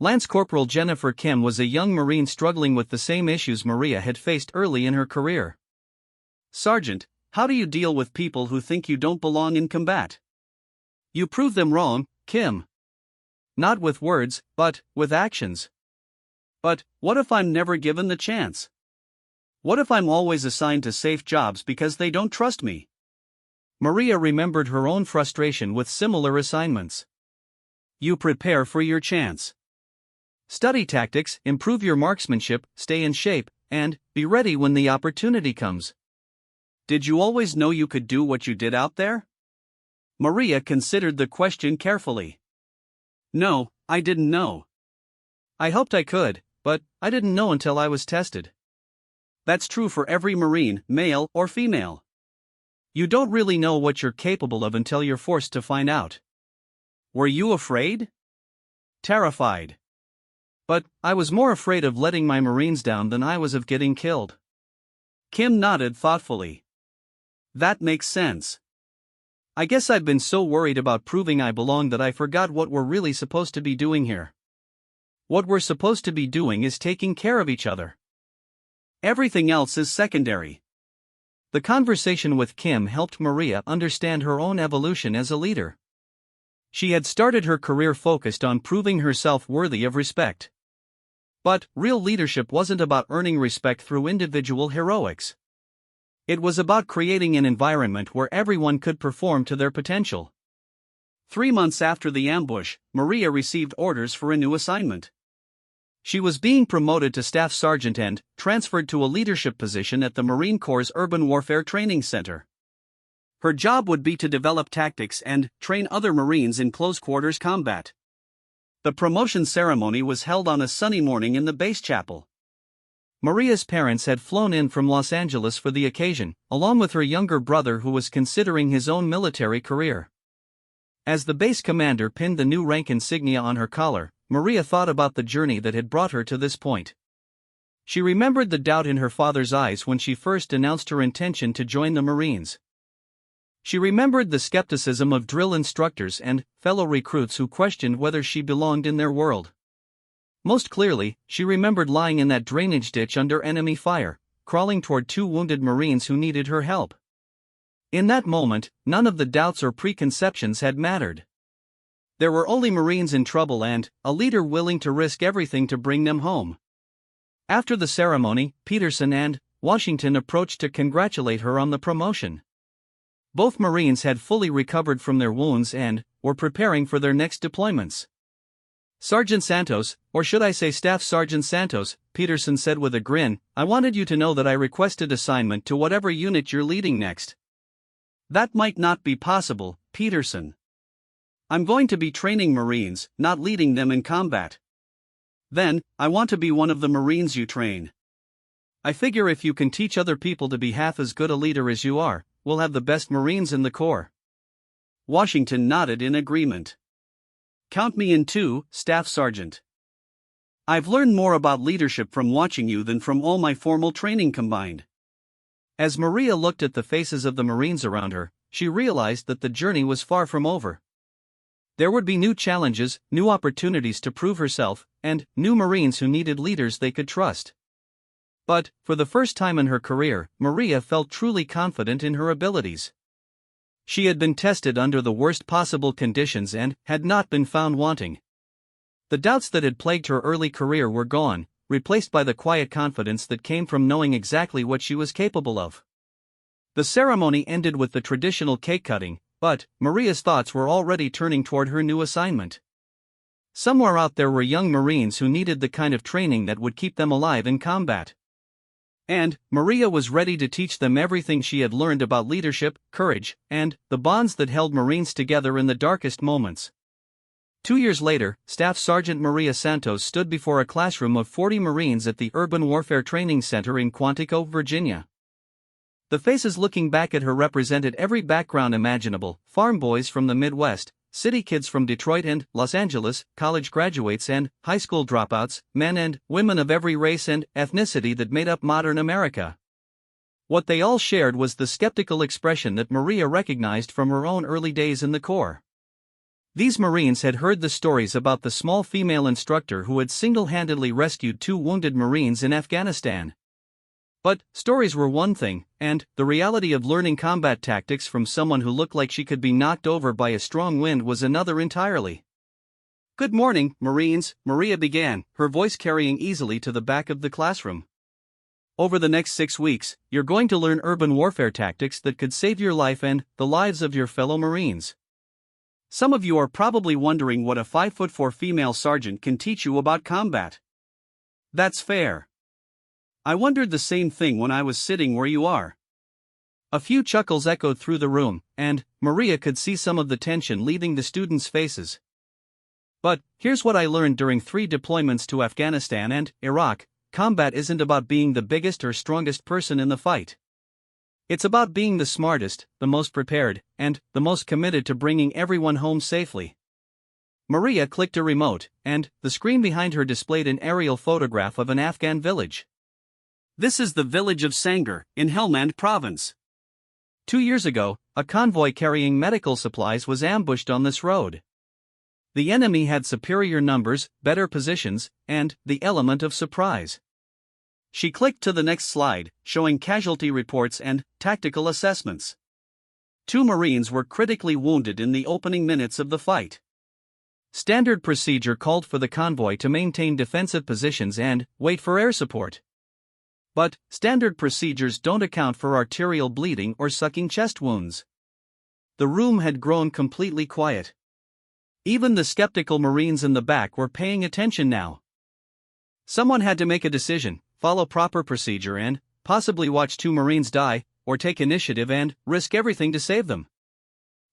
A: Lance Corporal Jennifer Kim was a young Marine struggling with the same issues Maria had faced early in her career.
B: "Sergeant, how do you deal with people who think you don't belong in combat?"
A: "You prove them wrong, Kim. Not with words, but with actions."
B: "But what if I'm never given the chance? What if I'm always assigned to safe jobs because they don't trust me?"
A: Maria remembered her own frustration with similar assignments.
B: "You prepare for your chance.
A: Study tactics, improve your marksmanship, stay in shape, and be ready when the opportunity comes."
B: Did you always know you could do what you did out there? Maria considered the question carefully. "No, I didn't know.
A: I hoped I could, but I didn't know until I was tested."
B: That's true for every Marine, male or female.
A: You don't really know what you're capable of until you're forced to find out.
B: Were you afraid?
A: Terrified. But I was more afraid of letting my Marines down than I was of getting killed.
B: Kim nodded thoughtfully. That makes sense.
A: I guess I've been so worried about proving I belong that I forgot what we're really supposed to be doing here. What we're supposed to be doing is taking care of each other.
B: Everything else is secondary.
A: The conversation with Kim helped Maria understand her own evolution as a leader. She had started her career focused on proving herself worthy of respect. But real leadership wasn't about earning respect through individual heroics. It was about creating an environment where everyone could perform to their potential.
B: 3 months after the ambush, Maria received orders for a new assignment.
A: She was being promoted to staff sergeant and transferred to a leadership position at the Marine Corps' Urban Warfare Training Center. Her job would be to develop tactics and train other Marines in close-quarters combat. The promotion ceremony was held on a sunny morning in the base chapel. Maria's parents had flown in from Los Angeles for the occasion, along with her younger brother who was considering his own military career. As the base commander pinned the new rank insignia on her collar, Maria thought about the journey that had brought her to this point. She remembered the doubt in her father's eyes when she first announced her intention to join the Marines. She remembered the skepticism of drill instructors and fellow recruits who questioned whether she belonged in their world. Most clearly, she remembered lying in that drainage ditch under enemy fire, crawling toward 2 wounded Marines who needed her help. In that moment, none of the doubts or preconceptions had mattered. There were only Marines in trouble and a leader willing to risk everything to bring them home. After the ceremony, Peterson and Washington approached to congratulate her on the promotion. Both Marines had fully recovered from their wounds and were preparing for their next deployments. "Sergeant Santos, or should I say Staff Sergeant Santos," Peterson said with a grin, "I wanted you to know that I requested assignment to whatever unit you're leading next."
B: "That might not be possible, Peterson. I'm going to be training Marines, not leading them in combat." "Then, I want to be one of the Marines you train. I figure if you can teach other people to be half as good a leader as you are, we'll have the best Marines in the Corps." Washington nodded in agreement. "Count me in too, Staff Sergeant. I've learned more about leadership from watching you than from all my formal training combined." As Maria looked at the faces of the Marines around her, she realized that the journey was far from over. There would be new challenges, new opportunities to prove herself, and new Marines who needed leaders they could trust. But, for the first time in her career, Maria felt truly confident in her abilities. She had been tested under the worst possible conditions and had not been found wanting. The doubts that had plagued her early career were gone, replaced by the quiet confidence that came from knowing exactly what she was capable of. The ceremony ended with the traditional cake cutting, but Maria's thoughts were already turning toward her new assignment. Somewhere out there were young Marines who needed the kind of training that would keep them alive in combat. And Maria was ready to teach them everything she had learned about leadership, courage, and the bonds that held Marines together in the darkest moments. 2 years later, Staff Sergeant Maria Santos stood before a classroom of 40 Marines at the Urban Warfare Training Center in Quantico, Virginia. The faces looking back at her represented every background imaginable: farm boys from the Midwest, city kids from Detroit and Los Angeles, college graduates and high school dropouts, men and women of every race and ethnicity that made up modern America. What they all shared was the skeptical expression that Maria recognized from her own early days in the Corps. These Marines had heard the stories about the small female instructor who had single-handedly rescued 2 wounded Marines in Afghanistan. But stories were one thing, and the reality of learning combat tactics from someone who looked like she could be knocked over by a strong wind was another entirely. "Good morning, Marines," Maria began, her voice carrying easily to the back of the classroom. "Over the next 6 weeks, you're going to learn urban warfare tactics that could save your life and the lives of your fellow Marines. Some of you are probably wondering what a 5'4" female sergeant can teach you about combat. That's fair. I wondered the same thing when I was sitting where you are." A few chuckles echoed through the room, and Maria could see some of the tension leaving the students' faces. "But here's what I learned during 3 deployments to Afghanistan and Iraq: combat isn't about being the biggest or strongest person in the fight. It's about being the smartest, the most prepared, and the most committed to bringing everyone home safely." Maria clicked a remote, and the screen behind her displayed an aerial photograph of an Afghan village. "This is the village of Sangar, in Helmand province. 2 years ago, a convoy carrying medical supplies was ambushed on this road. The enemy had superior numbers, better positions, and the element of surprise." She clicked to the next slide, showing casualty reports and tactical assessments. 2 Marines were critically wounded in the opening minutes of the fight. Standard procedure called for the convoy to maintain defensive positions and wait for air support. But standard procedures don't account for arterial bleeding or sucking chest wounds. The room had grown completely quiet. Even the skeptical Marines in the back were paying attention now. Someone had to make a decision: follow proper procedure and possibly watch 2 Marines die, or take initiative and risk everything to save them.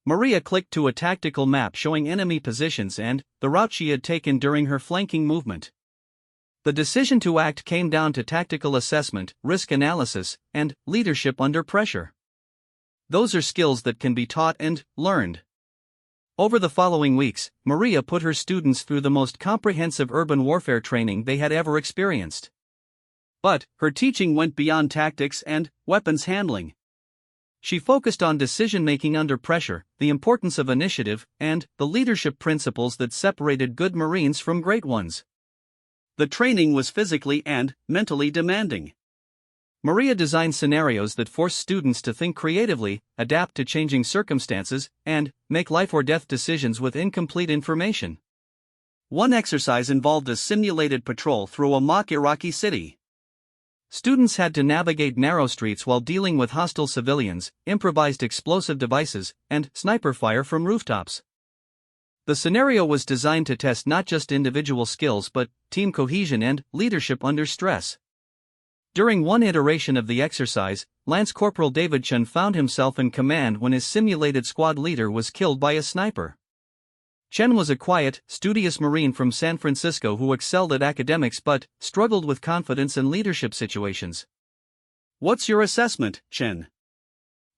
B: Maria clicked to a tactical map showing enemy positions and the route she had taken during her flanking movement. The decision to act came down to tactical assessment, risk analysis, and leadership under pressure. Those are skills that can be taught and learned. Over the following weeks, Maria put her students through the most comprehensive urban warfare training they had ever experienced. But her teaching went beyond tactics and weapons handling. She focused on decision-making under pressure, the importance of initiative, and the leadership principles that separated good Marines from great ones. The training was physically and mentally demanding.
A: Maria designed scenarios that force students to think creatively, adapt to changing circumstances, and make life or death decisions with incomplete information.
B: One exercise involved a simulated patrol through a mock Iraqi city.
A: Students had to navigate narrow streets while dealing with hostile civilians, improvised explosive devices, and sniper fire from rooftops. The scenario was designed to test not just individual skills but team cohesion and leadership under stress. During one iteration of the exercise, Lance Corporal David Chen found himself in command when his simulated squad leader was killed by a sniper. Chen was a quiet, studious Marine from San Francisco who excelled at academics but struggled with confidence and leadership situations.
B: "What's your assessment, Chen?"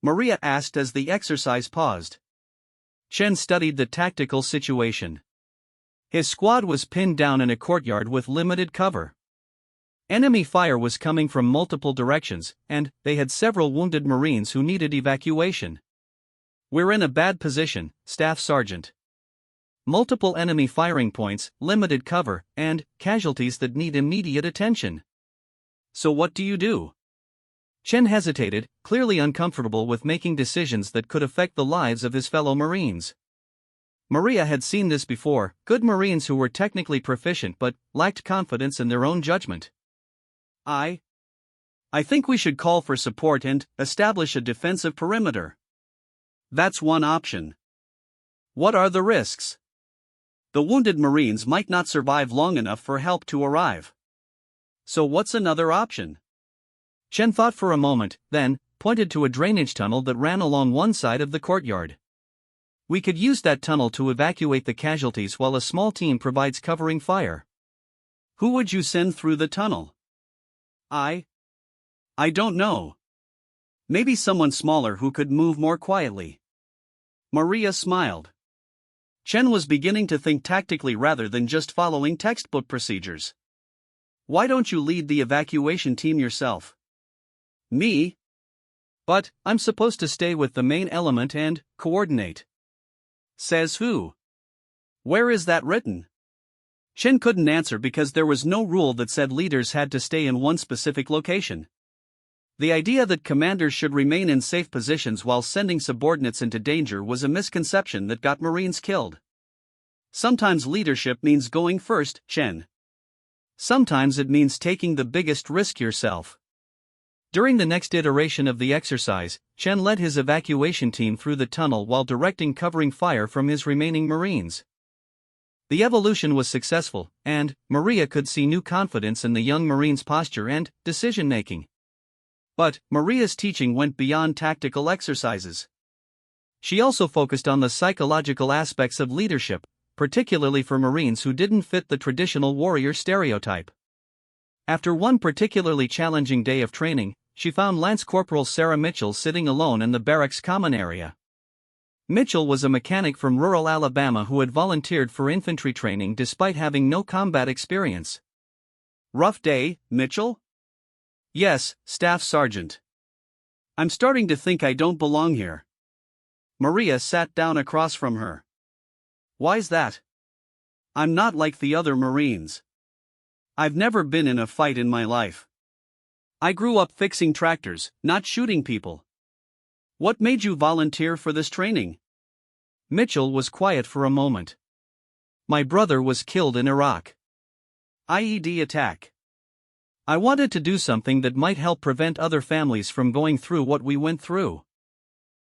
B: Maria asked as the exercise paused.
A: Chen studied the tactical situation. His squad was pinned down in a courtyard with limited cover. Enemy fire was coming from multiple directions, and they had several wounded Marines who needed evacuation. "We're in a bad position, Staff Sergeant. Multiple enemy firing points, limited cover, and casualties that need immediate attention.
B: So what do you do?"
A: Chen hesitated, clearly uncomfortable with making decisions that could affect the lives of his fellow Marines. Maria had seen this before: good Marines who were technically proficient but lacked confidence in their own judgment.
B: I think we should call for support and establish a defensive perimeter." "That's one option." "What are the risks?" "The wounded Marines might not survive long enough for help to arrive." "So what's another option?"
A: Chen thought for a moment, then pointed to a drainage tunnel that ran along one side of the courtyard. "We could use that tunnel to evacuate the casualties while a small team provides covering fire."
B: "Who would you send through the tunnel?" I don't know. Maybe someone smaller who could move more quietly." Maria smiled. Chen was beginning to think tactically rather than just following textbook procedures. "Why don't you lead the evacuation team yourself?"
A: "Me? But I'm supposed to stay with the main element and coordinate."
B: "Says who? Where is that written?" Chen couldn't answer because there was no rule that said leaders had to stay in one specific location. The idea that commanders should remain in safe positions while sending subordinates into danger was a misconception that got Marines killed. Sometimes leadership means going first, Chen.
A: Sometimes it means taking the biggest risk yourself. During the next iteration of the exercise, Chen led his evacuation team through the tunnel while directing covering fire from his remaining Marines. The evolution was successful, and Maria could see new confidence in the young Marine's posture and decision-making. But Maria's teaching went beyond tactical exercises. She also focused on the psychological aspects of leadership, particularly for Marines who didn't fit the traditional warrior stereotype. After one particularly challenging day of training, she found Lance Corporal Sarah Mitchell sitting alone in the barracks common area. Mitchell was a mechanic from rural Alabama who had volunteered for infantry training despite having no combat experience.
B: "Rough day, Mitchell?"
A: "Yes, Staff Sergeant.
B: I'm starting to think I don't belong here." Maria sat down across from her. "Why's that?" "I'm not like the other Marines. I've never been in a fight in my life. I grew up fixing tractors, not shooting people." "What made you volunteer for this training?"
A: Mitchell was quiet for a moment. "My brother was killed in Iraq.
B: IED attack.
A: I wanted to do something that might help prevent other families from going through what we went through."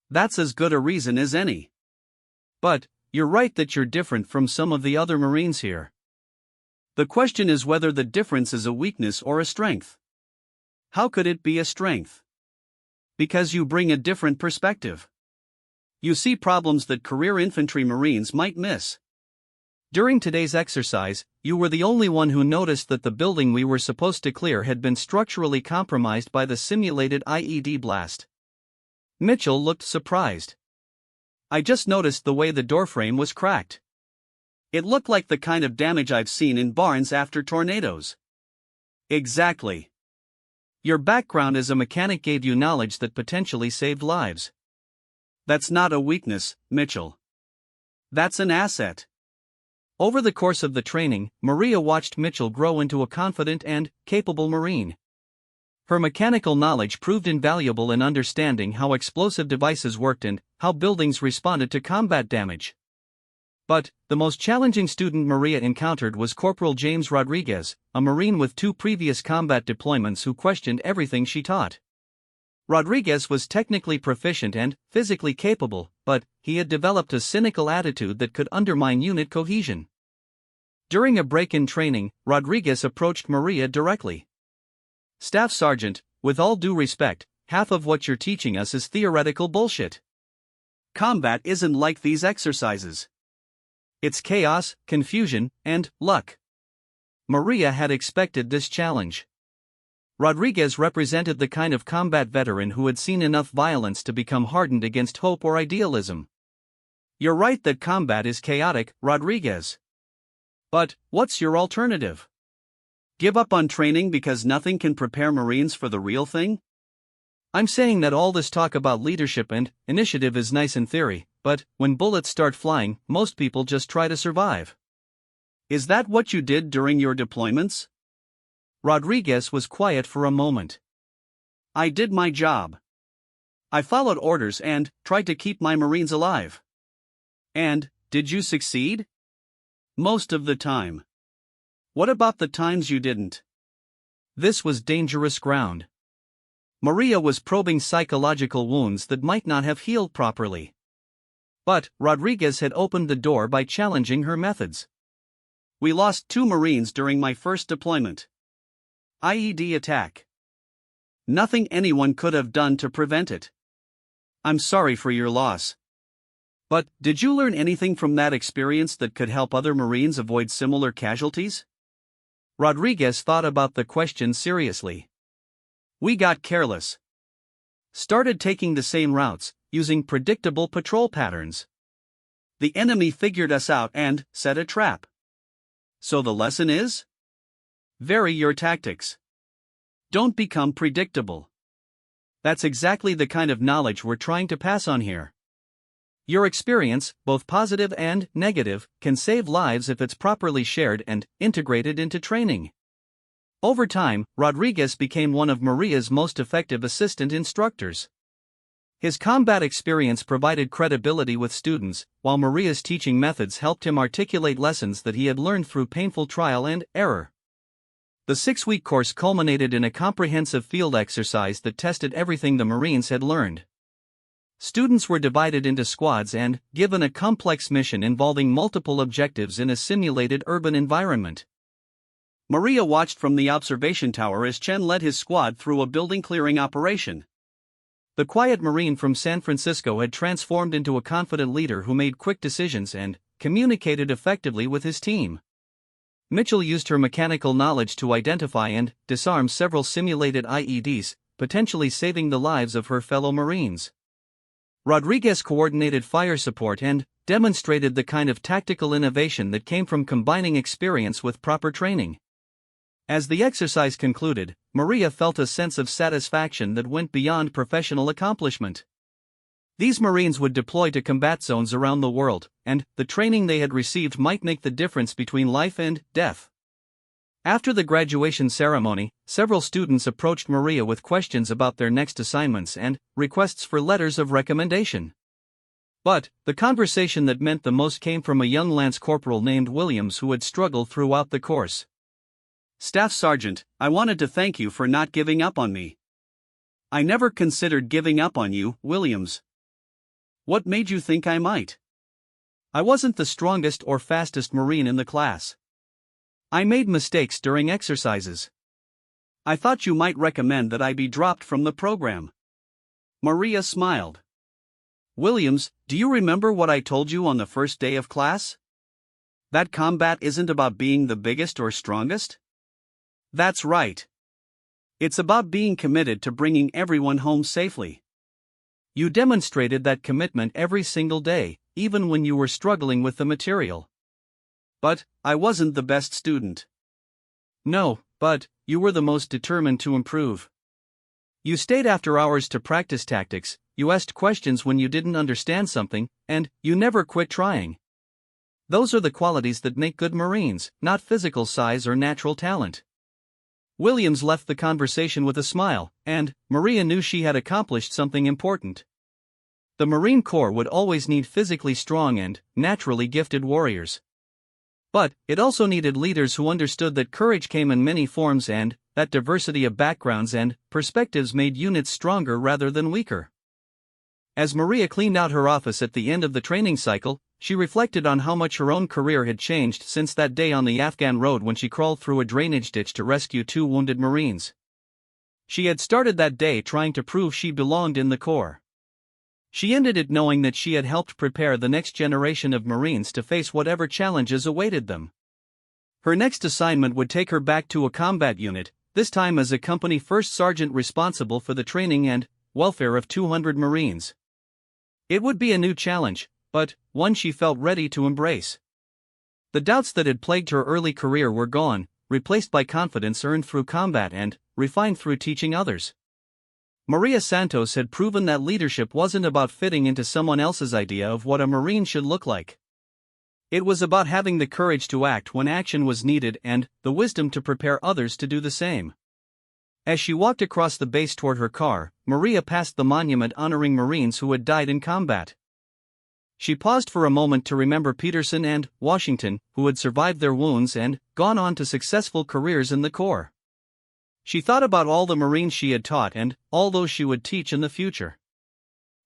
B: "That's as good a reason as any."
A: "But you're right that you're different from some of the other Marines here."
B: "The question is whether the difference is a weakness or a strength." "How could it be a strength?" "Because you bring a different perspective. You see problems that career infantry Marines might miss."
A: "During today's exercise, you were the only one who noticed that the building we were supposed to clear had been structurally compromised by the simulated IED blast." Mitchell looked surprised.
B: "I just noticed the way the doorframe was cracked. It looked like the kind of damage I've seen in barns after tornadoes." "Exactly.
A: Your background as a mechanic gave you knowledge that potentially saved lives."
B: "That's not a weakness, Mitchell. That's an asset."
A: Over the course of the training, Maria watched Mitchell grow into a confident and capable Marine. Her mechanical knowledge proved invaluable in understanding how explosive devices worked and how buildings responded to combat damage. But the most challenging student Maria encountered was Corporal James Rodriguez, a Marine with 2 previous combat deployments who questioned everything she taught. Rodriguez was technically proficient and physically capable, but he had developed a cynical attitude that could undermine unit cohesion. During a break-in training, Rodriguez approached Maria directly. "Staff Sergeant, with all due respect, half of what you're teaching us is theoretical bullshit. Combat isn't like these exercises. It's chaos, confusion, and luck." Maria had expected this challenge. Rodriguez represented the kind of combat veteran who had seen enough violence to become hardened against hope or idealism. "You're right that combat is chaotic, Rodriguez. But what's your alternative? Give up on training because nothing can prepare Marines for the real thing?" "I'm saying that all this talk about leadership and initiative is nice in theory, but when bullets start flying, most people just try to survive." "Is that what you did during your deployments?" Rodriguez was quiet for a moment. "I did my job. I followed orders and tried to keep my Marines alive." "And, did you succeed?" "Most of the time." "What about the times you didn't?" This was dangerous ground. Maria was probing psychological wounds that might not have healed properly. But Rodriguez had opened the door by challenging her methods. "We lost 2 Marines during my first deployment. IED attack. Nothing anyone could have done to prevent it. I'm sorry for your loss. But did you learn anything from that experience that could help other Marines avoid similar casualties?" Rodriguez thought about the question seriously. "We got careless. Started taking the same routes, using predictable patrol patterns. The enemy figured us out and set a trap. So the lesson is? Vary your tactics. Don't become predictable." That's exactly the kind of knowledge we're trying to pass on here. Your experience, both positive and negative, can save lives if it's properly shared and integrated into training. Over time, Rodriguez became one of Maria's most effective assistant instructors. His combat experience provided credibility with students, while Maria's teaching methods helped him articulate lessons that he had learned through painful trial and error. The 6-week course culminated in a comprehensive field exercise that tested everything the Marines had learned. Students were divided into squads and given a complex mission involving multiple objectives in a simulated urban environment. Maria watched from the observation tower as Chen led his squad through a building clearing operation. The quiet Marine from San Francisco had transformed into a confident leader who made quick decisions and communicated effectively with his team. Mitchell used her mechanical knowledge to identify and disarm several simulated IEDs, potentially saving the lives of her fellow Marines. Rodriguez coordinated fire support and demonstrated the kind of tactical innovation that came from combining experience with proper training. As the exercise concluded, Maria felt a sense of satisfaction that went beyond professional accomplishment. These Marines would deploy to combat zones around the world, and the training they had received might make the difference between life and death. After the graduation ceremony, several students approached Maria with questions about their next assignments and requests for letters of recommendation. But the conversation that meant the most came from a young lance corporal named Williams who had struggled throughout the course. "Staff Sergeant, I wanted to thank you for not giving up on me." "I never considered giving up on you, Williams. What made you think I might?" "I wasn't the strongest or fastest Marine in the class. I made mistakes during exercises. I thought you might recommend that I be dropped from the program." Maria smiled. "Williams, do you remember what I told you on the first day of class? That combat isn't about being the biggest or strongest?" "That's right. It's about being committed to bringing everyone home safely. You demonstrated that commitment every single day, even when you were struggling with the material." "But I wasn't the best student." "No, but you were the most determined to improve. You stayed after hours to practice tactics, you asked questions when you didn't understand something, and you never quit trying. Those are the qualities that make good Marines, not physical size or natural talent." Williams left the conversation with a smile, and Maria knew she had accomplished something important. The Marine Corps would always need physically strong and naturally gifted warriors. But it also needed leaders who understood that courage came in many forms and that diversity of backgrounds and perspectives made units stronger rather than weaker. As Maria cleaned out her office at the end of the training cycle, she reflected on how much her own career had changed since that day on the Afghan road when she crawled through a drainage ditch to rescue 2 wounded Marines. She had started that day trying to prove she belonged in the Corps. She ended it knowing that she had helped prepare the next generation of Marines to face whatever challenges awaited them. Her next assignment would take her back to a combat unit, this time as a company first sergeant responsible for the training and welfare of 200 Marines. It would be a new challenge, but one she felt ready to embrace. The doubts that had plagued her early career were gone, replaced by confidence earned through combat and refined through teaching others. Maria Santos had proven that leadership wasn't about fitting into someone else's idea of what a Marine should look like. It was about having the courage to act when action was needed and the wisdom to prepare others to do the same. As she walked across the base toward her car, Maria passed the monument honoring Marines who had died in combat. She paused for a moment to remember Peterson and Washington, who had survived their wounds and gone on to successful careers in the Corps. She thought about all the Marines she had taught and all those she would teach in the future.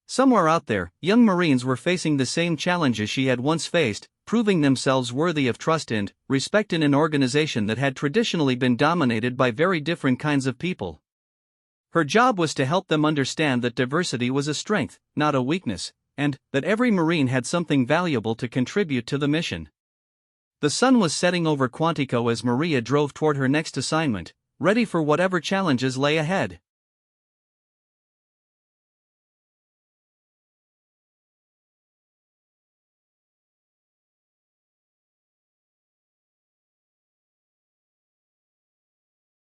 A: Somewhere out there, young Marines were facing the same challenges she had once faced, proving themselves worthy of trust and respect in an organization that had traditionally been dominated by very different kinds of people. Her job was to help them understand that diversity was a strength, not a weakness, and that every Marine had something valuable to contribute to the mission. The sun was setting over Quantico as Maria drove toward her next assignment, ready for whatever challenges lay ahead.